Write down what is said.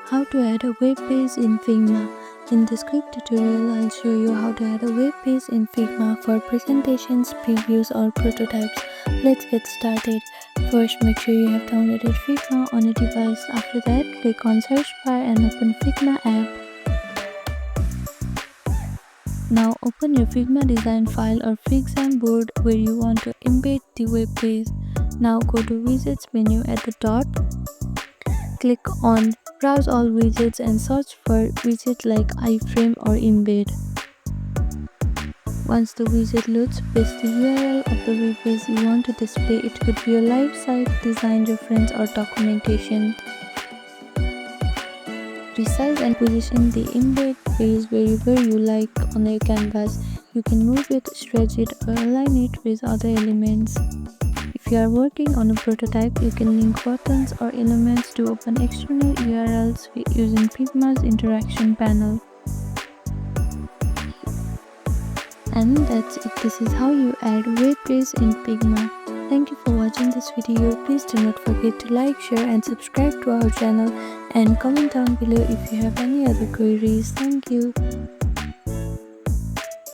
How to add a web page in Figma. In this quick tutorial, I'll show you how to add a web page in Figma for presentations, previews or prototypes. Let's get started. First, make sure you have downloaded Figma on a device. After that, click on search bar and open Figma app. Now open your Figma design file or Figma board where you want to embed the web page. Now go to widgets menu at the top. Click on Browse all widgets and search for widget like iframe or embed. Once the widget loads, paste the URL of the web page you want to display. It could be a live site, design reference or documentation. Resize and position the embed page wherever you like on your canvas. You can move it, stretch it or align it with other elements. If you are working on a prototype, you can link buttons or elements to open external URLs using Figma's interaction panel. And that's it. This is how you add web page in Figma. Thank you for watching this video. Please do not forget to like, share and subscribe to our channel and comment down below if you have any other queries. Thank you.